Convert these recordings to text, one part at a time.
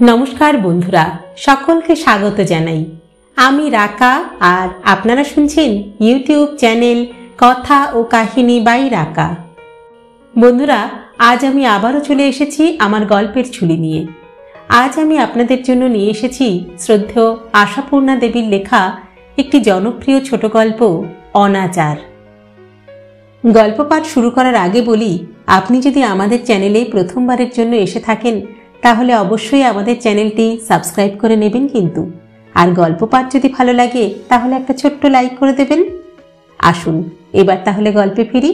নমস্কার বন্ধুরা, সকলকে স্বাগত জানাই। আমি রাকা আর আপনারা শুনছেন ইউটিউব চ্যানেল কথা ও কাহিনী বাই রাকা। বন্ধুরা, আজ আমি আবারও চলে এসেছি আমার গল্পের ঝুলি নিয়ে। আজ আমি আপনাদের জন্য নিয়ে এসেছি শ্রদ্ধেয় আশাপূর্ণা দেবীর লেখা একটি জনপ্রিয় ছোট গল্প অনাচার। গল্প পাঠ শুরু করার আগে বলি, আপনি যদি আমাদের চ্যানেলে প্রথমবারের জন্য এসে থাকেন তাহলে অবশ্যই আমাদের চ্যানেলটি সাবস্ক্রাইব করে নেবেন কিন্তু। আর গল্প পাঠ যদি ভালো লাগে তাহলে একটা ছোট্ট লাইক করে দেবেন। আসুন এবার তাহলে গল্পে ফিরি।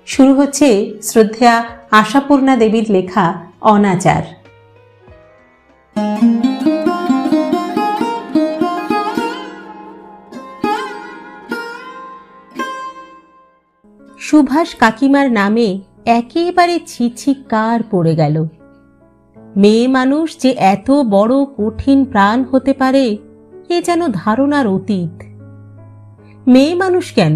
শুরু হচ্ছে শ্রদ্ধেয়া আশাপূর্ণা দেবীর লেখা অনাচার। সুভাষ কাকিমার নামে একেবারে ছিছিকার পড়ে গেল। মেয়ে মানুষ যে এত বড় কঠিন প্রাণ হতে পারে এ যেন ধারণার অতীত। মেয়ে মানুষ কেন,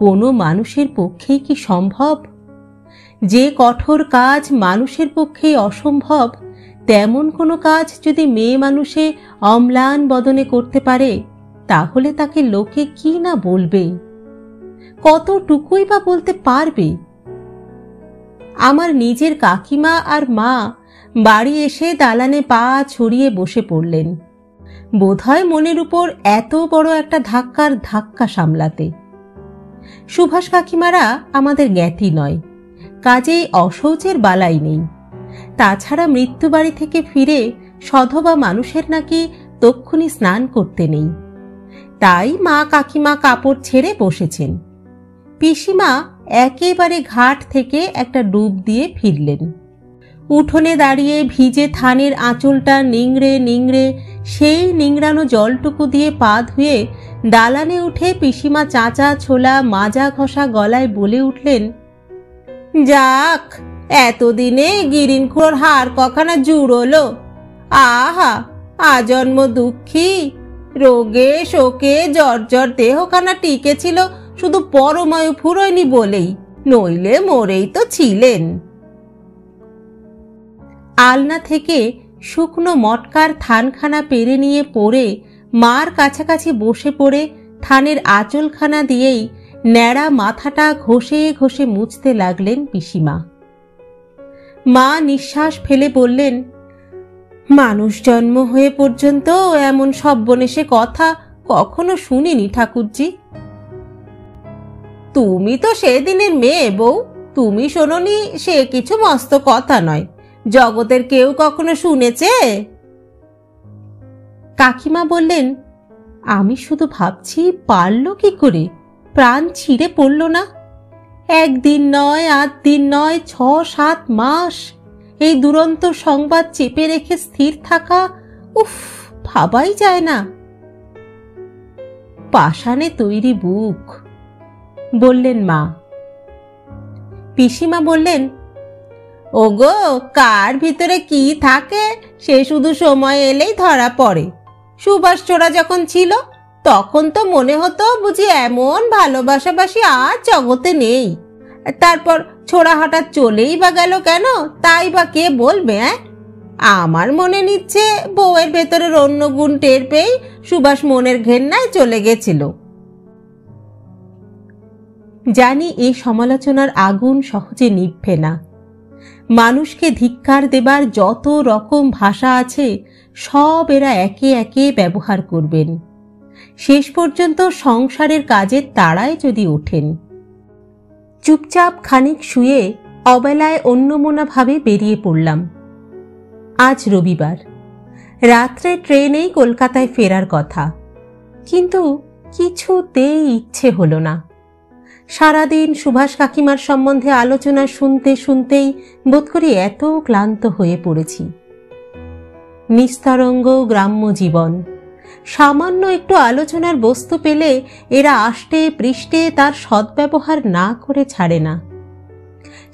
কোনো মানুষের পক্ষেই কি সম্ভব? যে কঠোর কাজ মানুষের পক্ষেই অসম্ভব, তেমন কোনো কাজ যদি মেয়ে মানুষে অম্লান বদনে করতে পারে তাহলে তাকে লোকে কি না বলবে, কতটুকুই বা বলতে পারবে। আমার নিজের কাকিমা আর মা বাড়ি এসে দালানে পা ছড়িয়ে বসে পড়লেন, বোধহয় মনের উপর এত বড় একটা ধাক্কা সামলাতে। সুভাষ কাকিমারা আমাদের জ্ঞাতি নয়, কাজেই অশৌচের বালাই নেই। তাছাড়া মৃত্যু বাড়ি থেকে ফিরে সধবা মানুষের নাকি তক্ষুনি স্নান করতে নেই। তাই মা কাকিমা কাপড় ছেড়ে বসেছেন। পিসিমা একেবারে ঘাট থেকে একটা ডুব দিয়ে ফিরলেন। উঠোনে দাঁড়িয়ে ভিজে থানের আঁচলটা নিংড়ে নিংড়ে সেই নিংড়ানো জলটুকু দিয়ে পা ধুয়ে দালানে উঠে পিসিমা চাঁচা ছোলা মাজা ঘষা গলায় বলে উঠলেন, যাক, এতদিনে গিরিনখোর হাড় কখানা জুড়লো। আহা, আজন্ম দুঃখী, রোগে শোকে জর্জর দেহখানা টিকেছিল শুধু পরমায়ু ফুরোয়নি বলেই, নইলে মরেই তো ছিলেন। আলনা থেকে শুকনো মটকার থানখানা পেরে নিয়ে পড়ে মার কাছাকাছি বসে পড়ে থানের আঁচলখানা দিয়েই ন্যাড়া মাথাটা ঘষে ঘষে মুছতে লাগলেন পিসিমা। মা নিঃশ্বাস ফেলে বললেন, মানুষ জন্ম হয়ে পর্যন্ত এমন সব্বনেশে কথা কখনো শুনিনি ঠাকুরজি। তুমি তো সেদিনের মেয়ে বউ, তুমি শোনোনি সে কিছু মস্ত কথা নয়, জগতের কেউ কখনো শুনেছে? কাকিমা বললেন, আমি শুধু ভাবছি পারল কি করে, প্রাণ ছিঁড়ে পড়ল না। একদিন নয়, 8 দিন নয়, 6-7 মাস এই দুরন্ত সংবাদ চেপে রেখে স্থির থাকা, উফ, ভাবাই যায় না। পাষাণে তৈরি বুক, বললেন মা। পিসিমা বললেন, ওগো, কার ভিতরে কি থাকে সে শুধু সময় এলেই ধরা পড়ে। সুভাষ চোরা যখন ছিল তখন তো মনে হতো বুঝি এমন ভালোবাসাবাসি আর জগতে নেই। তারপর ছোড়া হঠাৎ চলেই বা গেল কেন, তাই বা কে বলবে? আমার মনে নিচ্ছে বউয়ের ভেতরের অন্য গুণ টের পেয়েই সুভাষ মনের ঘেন্নায় চলে গেছিল। জানি এই সমালোচনার আগুন সহজে নিভবে না। মানুষকে ধিক্কার দেবার যত রকম ভাষা আছে সব এরা একে একে ব্যবহার করবেন, শেষ পর্যন্ত সংসারের কাজের তাড়ায় যদি ওঠেন। চুপচাপ খানিক শুয়ে অবেলায় অন্যমনাভাবে বেরিয়ে পড়লাম। আজ রবিবার, রাত্রে ট্রেনেই কলকাতায় ফেরার কথা, কিন্তু কিছুতেই ইচ্ছে হলো না। সারাদিন সুভাষ কাকিমার সম্বন্ধে আলোচনা শুনতে শুনতেই বোধ করি এত ক্লান্ত হয়ে পড়েছি। নিস্তরঙ্গ গ্রাম্য জীবন, সামান্য একটু আলোচনার বস্তু পেলে এরা আষ্টে পৃষ্ঠে তার সদ্ব্যবহার না করে ছাড়ে না।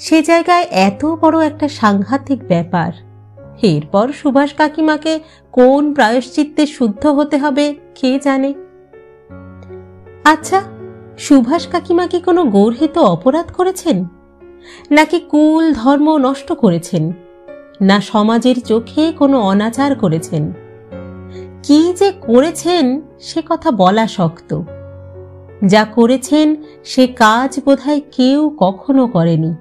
সে জায়গায় এত বড় একটা সাংঘাতিক ব্যাপার, এরপর সুভাষ কাকিমাকে কোন প্রায়শ্চিত্তে শুদ্ধ হতে হবে কে জানে। আচ্ছা, সুভাষ কাকিমা কি কোনো গর্হিত অপরাধ করেছেন, নাকি কুল ধর্ম নষ্ট করেছেন, না সমাজের চোখে কোনো অনাচার করেছেন। কি যে করেছেন সে কথা বলা শক্ত। যা করেছেন সে কাজ বোধহয় কেউ কখনো করেনি।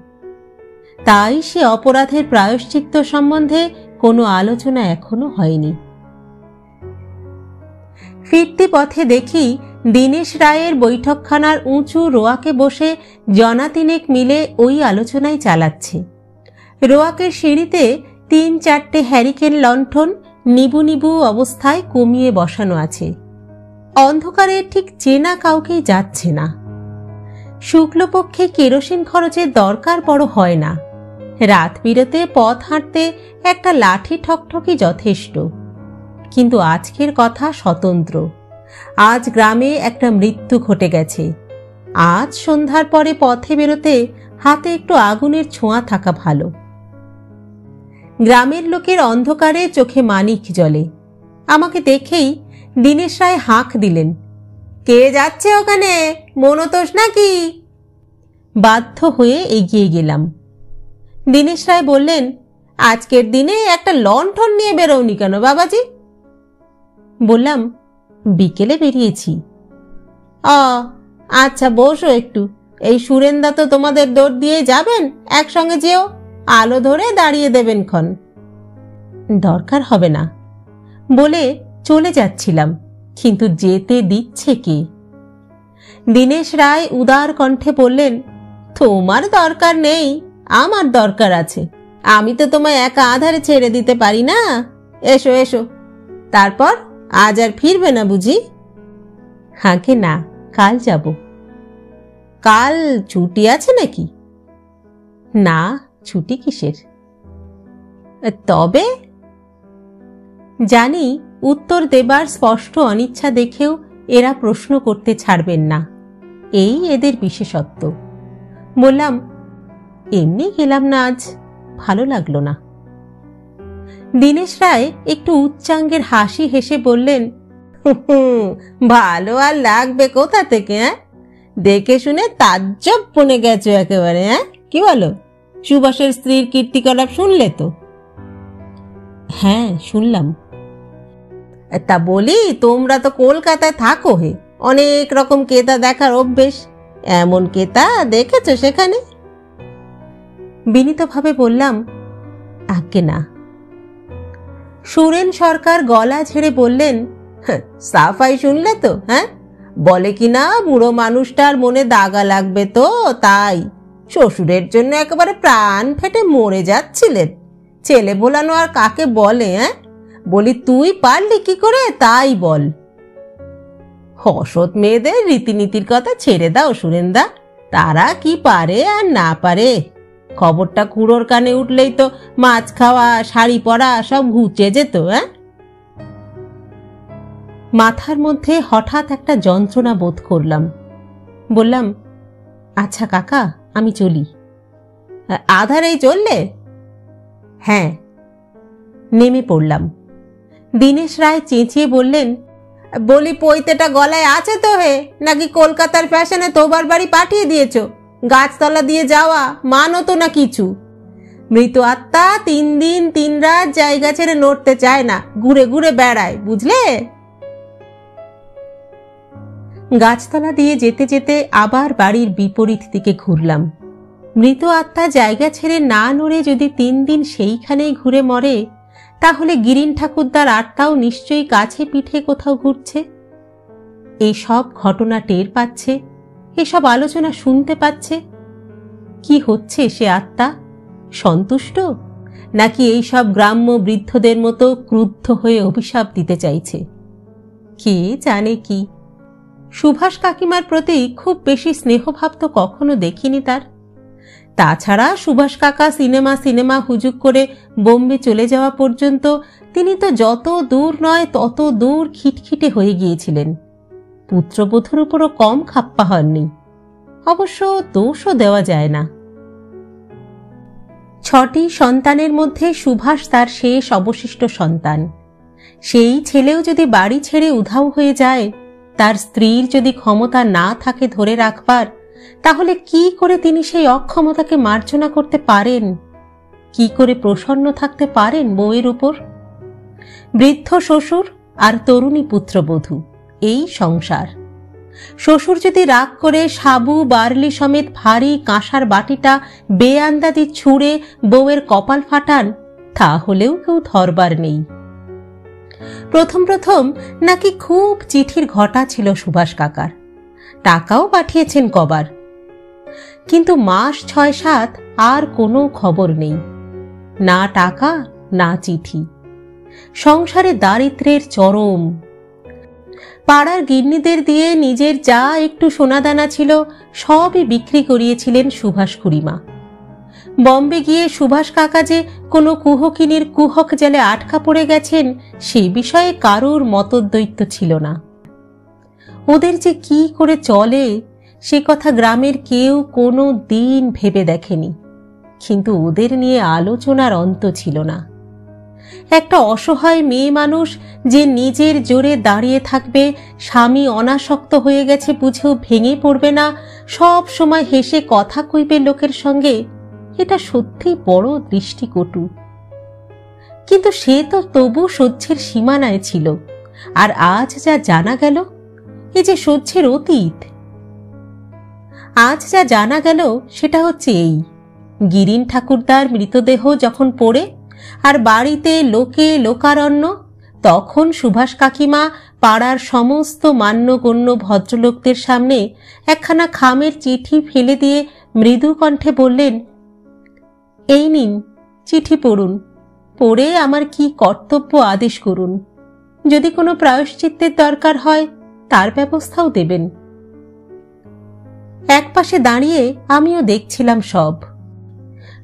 তাই সে অপরাধের প্রায়শ্চিত্ত সম্বন্ধে কোনো আলোচনা এখনো হয়নি। ফিরতি পথে দেখি দীনেশ রায়ের বৈঠকখানার উঁচু রোয়াকে বসে জনা তিনেক মিলে ওই আলোচনাই চালাচ্ছে। রোয়াকের সিঁড়িতে ৩-৪টে হ্যারিকেন লণ্ঠন নিবু নিবু অবস্থায় কমিয়ে বসানো আছে। অন্ধকারে ঠিক চেনা কাউকেই যাচ্ছে না। শুক্লপক্ষে কেরোসিন খরচের দরকার বড় হয় না। রাত বিরেতে পথ হাঁটতে একটা লাঠি ঠকঠকি যথেষ্ট। কিন্তু আজকের কথা স্বতন্ত্র। আজ গ্রামে একটা মৃত্যু ঘটে গেছে। আজ সন্ধ্যার পরে পথে বেরোতে হাতে একটু আগুনের ছোঁয়া থাকা ভালো। গ্রামের লোকের অন্ধকারে চোখে মানিক জ্বলে। আমাকে দেখেই দীনেশ রায় হাঁক দিলেন, কে যাচ্ছে ওখানে, মনতোষ নাকি? বাধ্য হয়ে এগিয়ে গেলাম। দীনেশ রায় বললেন, আজকের দিনে একটা লণ্ঠন নিয়ে বেরোনি কেন বাবাজি? বললাম, বিকেলে বেরিয়েছি। আচ্ছা বসো একটু। এই সুরেন্দা তো তোমাদের দৌড় দিয়ে যাবেন, একসঙ্গে যেও, আলো ধরে দাঁড়িয়ে দেবেন ক্ষণ। দরকার হবে না বলে চলে যাচ্ছিলাম, কিন্তু যেতে দিচ্ছে কে? দীনেশ রায় উদার কণ্ঠে বললেন, তোমার দরকার নেই, আমার দরকার আছে। আমি তো তোমায় একা আধারে ছেড়ে দিতে পারি না। এসো এসো। তারপর আজ আর ফিরবে না বুঝি? আগে না, কাল যাব। কাল ছুটি আছে নাকি? না, ছুটি কিসের? তবে জানি উত্তর দেবার স্পষ্ট অনিচ্ছা দেখেও এরা প্রশ্ন করতে ছাড়বেন না, এই এদের বিশেষত্ব। বললাম, এমনি গেলাম না, আজ ভালো লাগলো না। দীনেশ রায় একটু উচ্চাঙ্গের হাসি হেসে বললেন, ভালো আর লাগবে কোথা থেকে? দেখে শুনে তাজ্জব বনে গেছো একেবারে। কি বলো, সুভাষের স্ত্রীর কীর্তিকলাপ শুনলে তো? হ্যাঁ, শুনলাম। তা বলি, তোমরা তো কলকাতায় থাকো হে, অনেক রকম কেতা দেখার অভ্যেস। এমন কেতা দেখেছ সেখানে? বিনীতভাবে বললাম, আজ্ঞে না। সুরেন সরকার গলা ঝেড়ে বললেন, সাফাই শুনলে তো? বলে কিনা বুড়ো মানুষটার মনে দাগা লাগবে তো, তাই শ্বশুরের জন্য একেবারে প্রাণ ফেটে মরে যাচ্ছিলেন। ছেলে ভোলানো আর কাকে বলে? বলি, তুই পারলি কি করে তাই বল। অসৎ মেয়েদের রীতিনীতির কথা ছেড়ে দাও সুরেন্দা, তারা কি পারে আর না পারে। খবরটা কুড়োর কানে উঠলেই তো মাছ খাওয়া, শাড়ি পরা সব ঘুচে যেত। মাথার মধ্যে হঠাৎ একটা যন্ত্রণা বোধ করলাম। বললাম, আচ্ছা কাকা, আমি চলি। আধারেই চললে? হ্যাঁ। নেমে পড়লাম। দীনেশ রায় চেঁচিয়ে বললেন, বলি, পৈতেটা গলায় আছে তো হে, নাকি কলকাতার ফ্যাশনে তোবার বাড়ি পাঠিয়ে দিয়েছ? গাছতলা দিয়ে যাওয়া মানো তো না কিছু। মৃত আত্মা 3 দিন 3 রাত জায়গা ছেড়ে নড়তে চায় না, ঘুরে ঘুরে বেড়ায়, বুঝলে? গাছতলা দিয়ে যেতে যেতে আবার বাড়ির বিপরীত দিকে ঘুরলাম। মৃত আত্মা জায়গা ছেড়ে না নড়ে যদি 3 দিন সেইখানেই ঘুরে মরে, তাহলে গিরিন ঠাকুরদার আত্মাও নিশ্চয়ই কাছে পিঠে কোথাও ঘুরছে। এসব ঘটনা টের পাচ্ছে, এসব আলোচনা শুনতে পাচ্ছে। কি হচ্ছে সে আত্মা? সন্তুষ্ট, নাকি এইসব গ্রাম্য বৃদ্ধদের মতো ক্রুদ্ধ হয়ে অভিশাপ দিতে চাইছে? কে জানে কি। সুভাষ কাকিমার প্রতি খুব বেশি স্নেহভাব তো কখনো দেখিনি তার। তাছাড়া সুভাষ কাকা সিনেমা হুজুক করে বোম্বে চলে যাওয়া পর্যন্ত তিনি তো যত দূর নয় তত দূর খিটখিটে হয়ে গিয়েছিলেন। পুত্রবধূর উপরও কম খাপ্পা হননি। অবশ্য দোষও দেওয়া যায় না। 6টি সন্তানের মধ্যে সুভাষ তার শেষ অবশিষ্ট সন্তান। সেই ছেলেও যদি বাড়ি ছেড়ে উধাও হয়ে যায়, তার স্ত্রীর যদি ক্ষমতা না থাকে ধরে রাখবার, তাহলে কি করে তিনি সেই অক্ষমতাকে মার্জনা করতে পারেন? কি করে প্রসন্ন থাকতে পারেন বউয়ের উপর? বৃদ্ধ শ্বশুর আর তরুণী পুত্রবধূ, এই সংসার। শ্বশুর যদি রাগ করে সাবু বার্লি সমেত ভারী কাঁসার বাটিটা বেআন্দাজি ছুঁড়ে বউয়ের কপাল ফাটান, তাহলেও কেউ ধরবার নেই। প্রথম প্রথম নাকি খুব চিঠির ঘটা ছিল সুভাষ কাকার, টাকাও পাঠিয়েছেন কবার, কিন্তু মাস ৬-৭ আর কোনো খবর নেই, না টাকা না চিঠি। সংসারে দারিদ্র্যের চরম। পাড়ার গিন্নিদের দিয়ে নিজের যা একটু সোনাদানা ছিল সবই বিক্রি করিয়েছিলেন সুভাষ খুড়িমা। বম্বে গিয়ে সুভাষ কাকা যে কোনো কুহকিনীর কুহক জালে আটকা পড়ে গেছেন সে বিষয়ে কারোর মতদ্বৈত ছিল না। ওদের যে কি করে চলে সে কথা গ্রামের কেউ কোনো দিন ভেবে দেখেনি, কিন্তু ওদের নিয়ে আলোচনার অন্ত ছিল না। একটা অসহায় মেয়ে মানুষ যে নিজের জোরে দাঁড়িয়ে থাকবে, স্বামী অনাসক্ত হয়ে গেছে বুঝেও ভেঙে পড়বে না, সব সময় হেসে কথা কইবে লোকের সঙ্গে, এটা সত্যি বড় দৃষ্টিকটু। কিন্তু সে তো তবু সহ্যের সীমানায় ছিল, আর আজ যা জানা গেল এ যে সহ্যের অতীত। আজ যা জানা গেল সেটা হচ্ছে এই, গিরিন ঠাকুরদার মৃতদেহ যখন পড়ে আর বাড়িতে লোকে লোকারণ্য, তখন সুভাষ কাকিমা পাড়ার সমস্ত মান্যগণ্য ভদ্রলোকদের সামনে একখানা খামের চিঠি ফেলে দিয়ে মৃদু কণ্ঠে বললেন, এই নিন চিঠি পড়ুন, পড়ে আমার কি কর্তব্য আদেশ করুন, যদি কোনো প্রায়শ্চিত্তের দরকার হয় তার ব্যবস্থাও দেবেন। একপাশে দাঁড়িয়ে আমিও দেখছিলাম সব।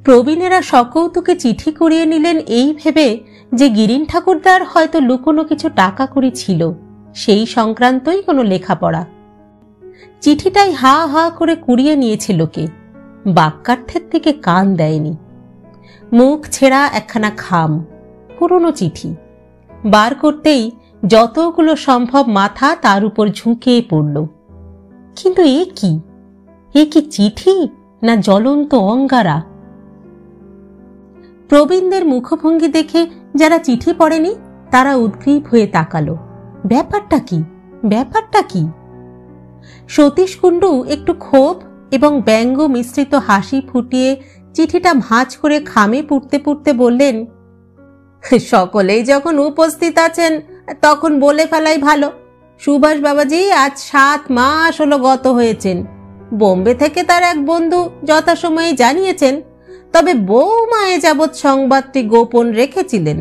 প্রবীণেরা সকৌতুকে চিঠি করিয়ে নিলেন এই ভেবে যে গিরিন ঠাকুরদার হয়তো লুকোনো কিছু টাকা কড়ি ছিল, সেই সংক্রান্তই কোনো লেখাপড়া। চিঠিটাই হা হা করে কুড়িয়ে নিয়েছে লোকে, বাক্যার্থের থেকে কান দেয়নি। মুখ ছেঁড়া একখানা খাম, পুরনো চিঠি। বার করতেই যতগুলো সম্ভব মাথা তার উপর ঝুঁকে পড়ল। কিন্তু এ কি চিঠি না জ্বলন্ত অঙ্গারা? প্রবীণদের মুখভঙ্গি দেখে যারা চিঠি পড়েনি তারা উদ্গ্রীব হয়ে তাকালো, ব্যাপারটা কি? সতীশ কুণ্ডু একটু ক্ষোভ এবং ব্যঙ্গ মিশ্রিত হাসি ফুটিয়ে চিঠিটা ভাঁজ করে খামে পুড়তে পুড়তে বললেন, সকলেই যখন উপস্থিত আছেন তখন বলে ফেলাই ভালো। সুভাষ বাবাজি আজ 7 মাস হলো গত হয়েছেন। বোম্বে থেকে তার এক বন্ধু যথাসময়ে জানিয়েছেন, তবে বৌমা এ যাবৎ সংবাদটি গোপন রেখেছিলেন।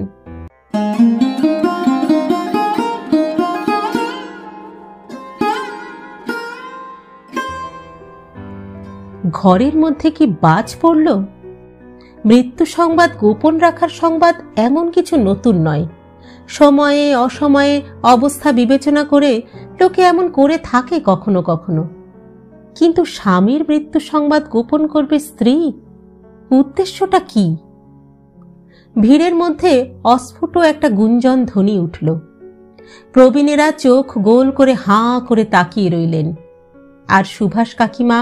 ঘরের মধ্যে কি বাজ পড়ল? মৃত্যু সংবাদ গোপন রাখার সংবাদ এমন কিছু নতুন নয়। সময়ে অসময়ে অবস্থা বিবেচনা করে লোকে এমন করে থাকে কখনো কখনো, কিন্তু স্বামীর মৃত্যু সংবাদ গোপন করবে স্ত্রী? উদ্দেশ্যটা কি? ভিড়ের মধ্যে অস্ফুট একটা গুঞ্জন ধ্বনি উঠল। প্রবীণেরা চোখ গোল করে হাঁ করে তাকিয়ে রইলেন, আর সুভাষ কাকিমা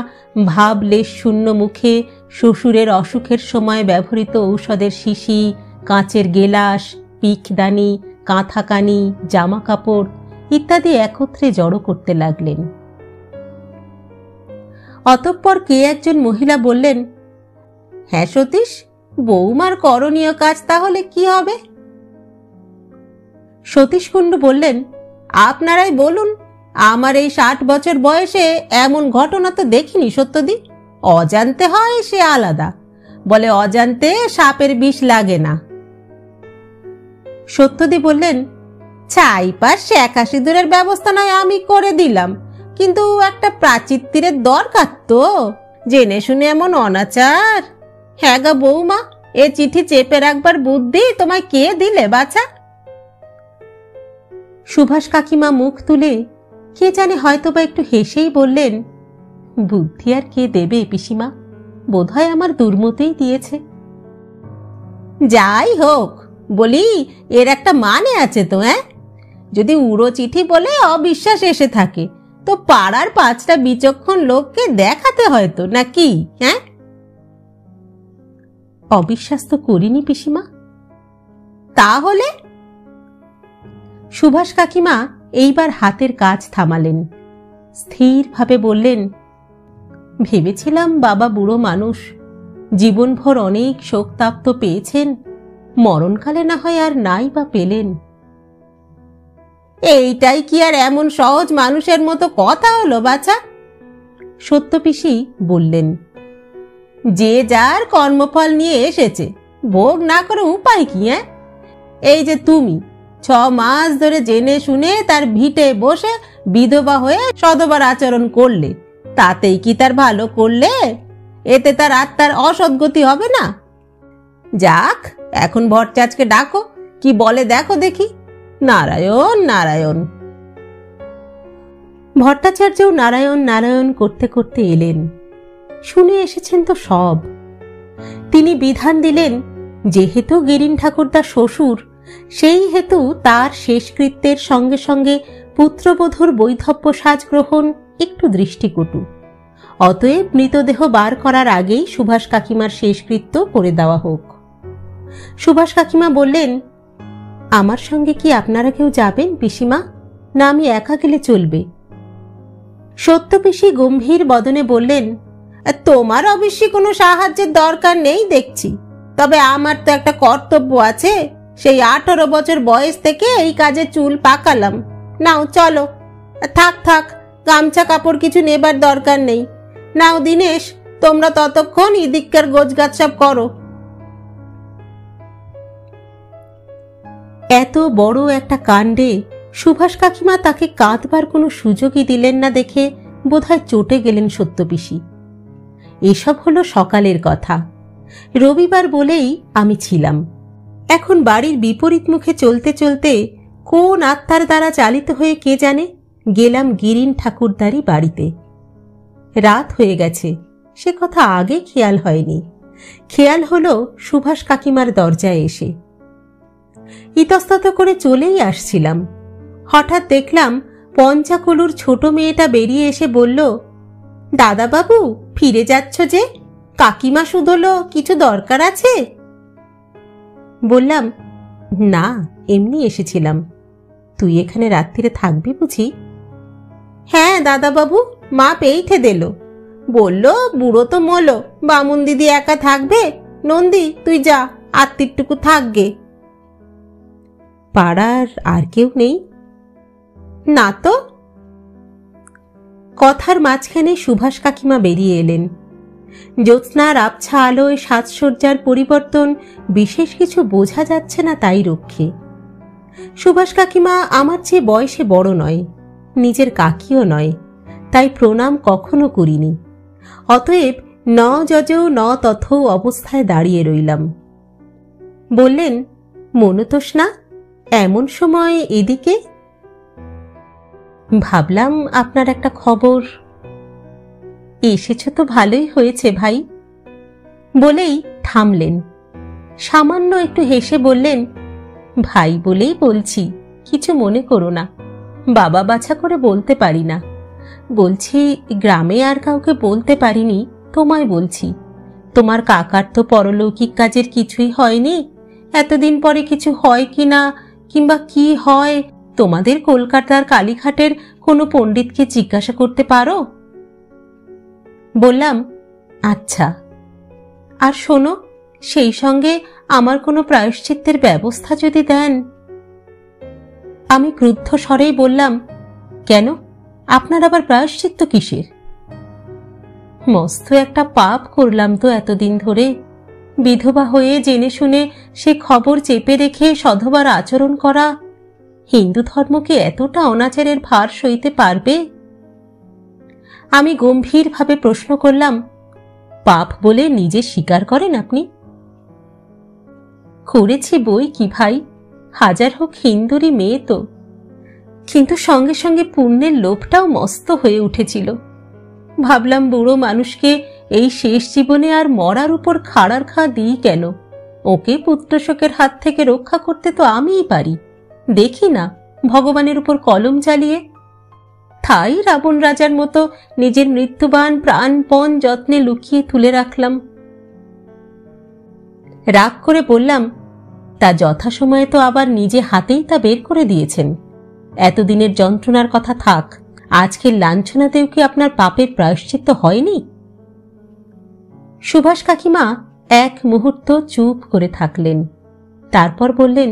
ভাবলেশ শূন্য মুখে শ্বশুরের অসুখের সময় ব্যবহৃত ঔষধের শিশি, কাঁচের গেলাস, পিকদানি, কাঁথাকানি, জামা কাপড় ইত্যাদি একত্রে জড়ো করতে লাগলেন। অতঃপর কে একজন মহিলা বললেন, হ্যাঁ সতীশ, বৌমার করণীয় কাজ তাহলে কি হবে? সতীশ কুণ্ডু বললেন, আপনারাই বলুন, আমার এই 60 বছর বয়সে এমন ঘটনা তো দেখিনি সত্যদি। অজান্তে হয় সে আলাদা, বলে অজান্তে সাপের বিষ লাগে না। সত্যদি বললেন, ছাইপাশ 81 দূরের ব্যবস্থা নয় আমি করে দিলাম, কিন্তু একটা প্রাচিত্তিরের দরকার তো, জেনে শুনে এমন অনাচার। হ্যাঁ গা বৌমা, এ চিঠি চেপে রাখবার বুদ্ধি তোমায় কে দিলে বাছা? সুভাষ কাকিমা মুখ তুলে কে জানে হয়তোবা একটু হেসেই বললেন, বুদ্ধি আর কে দেবে পিসিমা, বোধহয় আমার দুর্মতেই দিয়েছে। যাই হোক, বলি এর একটা মানে আছে তো। যদি উড়ো চিঠি বলে অবিশ্বাস এসে থাকে তো পাড়ার 5টা বিচক্ষণ লোককে দেখাতে হয়তো নাকি? অবিশ্বাস তো করিনি পিসিমা। তাহলে? সুভাষ কাকিমা এইবার হাতের কাজ থামালেন, স্থিরভাবে বললেন, ভেবেছিলাম বাবা বুড়ো মানুষ, জীবনভর অনেক শোকতাপ তো পেয়েছেন, মরণকালে না হয় আর নাই বা পেলেন। এইটাই কি আর এমন সহজ মানুষের মতো কথা হলো বাছা? সত্য পিসি বললেন, যে যার কর্মফল নিয়ে এসেছে, ভোগ না করে উপায় কি? এই যে তুমি 6 মাস ধরে জেনে শুনে তার ভিটে বসে বিধবা হয়ে সধবার আচরণ করলে, তাতেই কি তার ভালো করলে? এতে তার আত্মার অসদ্গতি হবে না? যাক, এখন ভট্টাচার্যকে ডাকো, কি বলে দেখো দেখি। নারায়ণ নারায়ণ। ভট্টাচার্যও নারায়ণ নারায়ণ করতে করতে এলেন। শুনে এসেছেন তো সব। তিনি বিধান দিলেন, যেহেতু গিরিন ঠাকুরদার শ্বশুর, সেই হেতু তার শেষকৃত্যের সঙ্গে সঙ্গে পুত্রবধূর বৈধব্য সাজ গ্রহণ একটু দৃষ্টিকটু, অতএব মৃতদেহ বার করার আগেই সুভাষ কাকিমার শেষকৃত্য করে দেওয়া হোক। সুভাষ কাকিমা বললেন, আমার সঙ্গে কি আপনারা কেউ যাবেন পিসিমা, না আমি একা গেলে চলবে? সত্য পিসি গম্ভীর বদনে বললেন, তোমার অবশ্যই কোনো সাহায্যের দরকার নেই দেখছি, তবে আমার তো একটা কর্তব্য আছে। সেই 18 বছর বয়স থেকে এই কাজে চুল পাকালাম। নাও চলো। থাক থাক, গামছা কাপড় কিছু নেবার দরকার নেই। নাও দিনেশ, তোমরা ততক্ষণ ইদিককার গোছগাছ সব করো। এত বড় একটা কাণ্ডে সুভাষ কাকিমা তাকে কাঁদবার কোনো সুযোগই দিলেন না দেখে বোধহয় চটে গেলেন সত্য পিসি। এসব হলো সকালের কথা, রবিবার বলেই আমি ছিলাম। এখন বাড়ির বিপরীত মুখে চলতে চলতে কোন আত্মার দ্বারা চালিত হয়ে কে জানে গেলাম গিরিন ঠাকুরদারি বাড়িতে। রাত হয়ে গেছে, সে কথা আগে খেয়াল হয়নি। খেয়াল হলো সুভাষ কাকিমার দরজায় এসে। ইতস্তত করে চলেই আসছিলাম, হঠাৎ দেখলাম পঞ্চাকলুর ছোট মেয়েটা বেরিয়ে এসে বলল, দাদাবাবু ফিরে যাচ্ছ যে? কাকিমা শুধলো কিছু দরকার আছে? বললাম, না, এমনি এসেছিলাম। তুই এখানে রাত্রিরে থাকবি বুঝি? হ্যাঁ দাদাবাবু, মা পেইঠে দিল, বলল বুড়ো তো মলো, বামুন দিদি একা থাকবে, নন্দী তুই যা, আত্মীরটুকু থাকবে। পাড়ার আর কেউ নেই? না তো। কথার মাঝখানে সুভাষ কাকিমা বেরিয়ে এলেন। জ্যোৎস্নার আবছা আলোয় সাজসজ্জার পরিবর্তন বিশেষ কিছু বোঝা যাচ্ছে না তাই রক্ষে। সুভাষ কাকিমা আমার চেয়ে বয়সে বড় নয়, নিজের কাকিও নয়, তাই প্রণাম কখনো করিনি। অতএব ন যজৌ ন তথৌ অবস্থায় দাঁড়িয়ে রইলাম। বললেন, মনতোষ না, এমন সময় এদিকে? ভাবলাম আপনার একটা খবর। এসেছ তো ভালোই হয়েছে ভাই। বলেই থামলেন, সামান্য একটু হেসে বললেন, ভাই বলেই বলছি, কিছু মনে করো না। বাবা বাছা করে বলতে পারি না। বলছি, গ্রামে আর কাউকে বলতে পারিনি, তোমায় বলছি। তোমার কাকার তো পরলৌকিক কাজের কিছুই হয়নি। এতদিন পরে কিছু হয় কিনা, কিংবা কি হয়, তোমাদের কলকাতার কালীঘাটের কোনো পণ্ডিতকে জিজ্ঞাসা করতে পারো। বললাম, আচ্ছা। আর শোনো, সেই সঙ্গে আমার কোনো প্রায়শ্চিত্তের ব্যবস্থা যদি দেন। আমি ক্রুদ্ধ স্বরেই বললাম, কেন, আপনার আবার প্রায়শ্চিত্ত কিসের? মস্ত একটা পাপ করলাম তো এতদিন ধরে। বিধবা হয়ে জেনে শুনে সে খবর চেপে রেখে সধবার আচরণ করা, হিন্দু ধর্মকে এতটা অনাচারের ভার সইতে পারবে? আমি গম্ভীরভাবে প্রশ্ন করলাম, পাপ বলে নিজে স্বীকার করেন আপনি? করেছি বই কি ভাই, হাজার হোক হিন্দুরই মেয়ে তো। কিন্তু সঙ্গে সঙ্গে পুণ্যের লোভটাও মস্ত হয়ে উঠেছিল। ভাবলাম বুড়ো মানুষকে এই শেষ জীবনে আর মরার উপর খাড়ার খা দিই কেন? ওকে পুত্রশোকের হাত থেকে রক্ষা করতে তো আমিই পারি, দেখি না ভগবানের উপর কলম চালিয়ে। তাই রাবণ রাজার মতো নিজের মৃত্যুবান প্রাণপণ যত্নে লুকিয়ে তুলে রাখলাম। রাগ করে বললাম, তা যথাসময়ে তো আবার নিজে হাতেই তা বের করে দিয়েছেন। এতদিনের যন্ত্রণার কথা থাক, আজকের লাঞ্ছনাতেও কি আপনার পাপের প্রায়শ্চিত্ত হয়নি? সুভাষ কাকিমা এক মুহূর্ত চুপ করে থাকলেন, তারপর বললেন,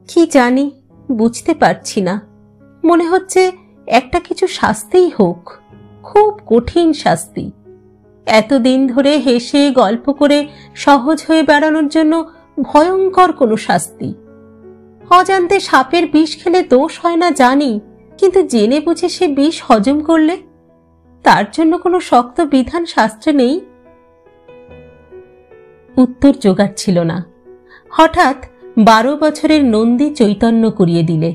কি জানি, বুঝতে পারছি না। মনে হচ্ছে একটা কিছু শাস্তিই হোক, খুব কঠিন শাস্তি। এতদিন ধরে হেসে গল্প করে সহজ হয়ে বেড়ানোর জন্য ভয়ঙ্কর কোনো শাস্তি। অজান্তে সাপের বিষ খেলে দোষ হয় না জানি, কিন্তু জেনে বুঝে সে বিষ হজম করলে তার জন্য কোনো শক্ত বিধান শাস্ত্রে নেই? উত্তর জোগাচ্ছিল না। হঠাৎ 12 বছরের নন্দী চৈতন্য করিয়ে দিলে,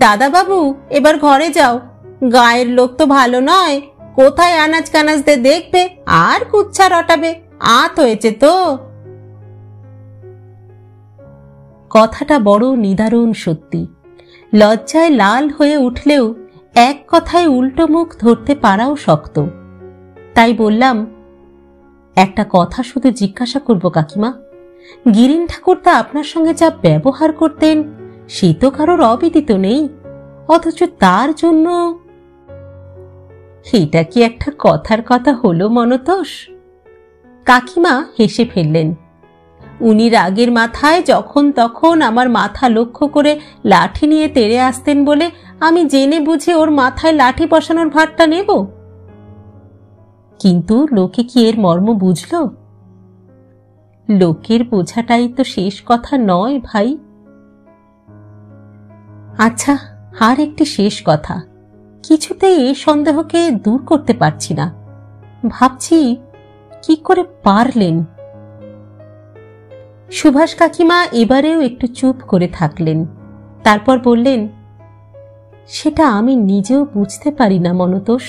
দাদাবাবু, এবার ঘরে যাও। গায়ের লোক তো ভালো নয়, কোথায় আনাজ কানাজদের দেখবে আর কুচ্ছা রটাবে। আত হয়েছে তো। কথাটা বড় নিদারুণ সত্যি। লজ্জায় লাল হয়ে উঠলেও এক কথায় উল্টো মুখ ধরতে পারাও শক্ত। তাই বললাম, একটা কথা শুধু জিজ্ঞাসা করব কাকিমা, গিরিন ঠাকুরদা আপনার সঙ্গে যা ব্যবহার করতেন সে তো কারোর অবিদিত নেই, অথচ তার জন্য। এটা কি একটা কথার কথা হলো মনতোষ? কাকিমা হেসে ফেললেন। উনি রাগের মাথায় যখন তখন আমার মাথা লক্ষ্য করে লাঠি নিয়ে তেড়ে আসতেন বলে আমি জেনে বুঝে ওর মাথায় লাঠি বসানোর ভারটা নেব? কিন্তু লোকে কি এর মর্ম বুঝল? লোকের বোঝাটাই তো শেষ কথা নয় ভাই। আচ্ছা, আর একটি শেষ কথা। কিছুতেই এই সন্দেহকে দূর করতে পারছি না। ভাবছি কি করে পারলেন। সুভাষ কাকিমা এবারেও একটু চুপ করে থাকলেন, তারপর বললেন, সেটা আমি নিজেও বুঝতে পারি না মনতোষ,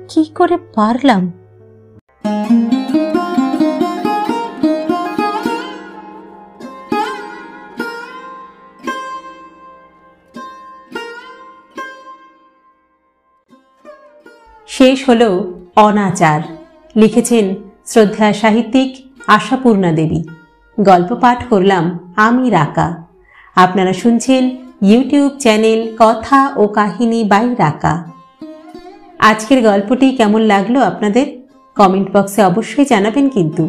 কি করে পারলাম। শেষ হলো অনাচার। লিখেছেন শ্রদ্ধা সাহিত্যিক আশাপূর্ণা দেবী। গল্প পাঠ করলাম আমি রাকা। আপনারা শুনছেন ইউটিউব চ্যানেল কথা ও কাহিনী বাই রাকা। আজকের গল্পটি কেমন লাগলো আপনাদের কমেন্ট বক্সে অবশ্যই জানাবেন কিন্তু।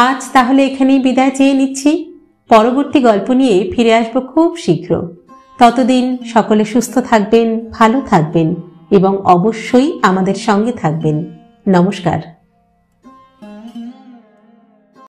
আজ তাহলে এখানেই বিদায় চেয়ে নিচ্ছি। পরবর্তী গল্প নিয়ে ফিরে আসবো খুব শীঘ্র। ততদিন সকলে সুস্থ থাকবেন, ভালো থাকবেন এবং অবশ্যই আমাদের সঙ্গে থাকবেন। নমস্কার।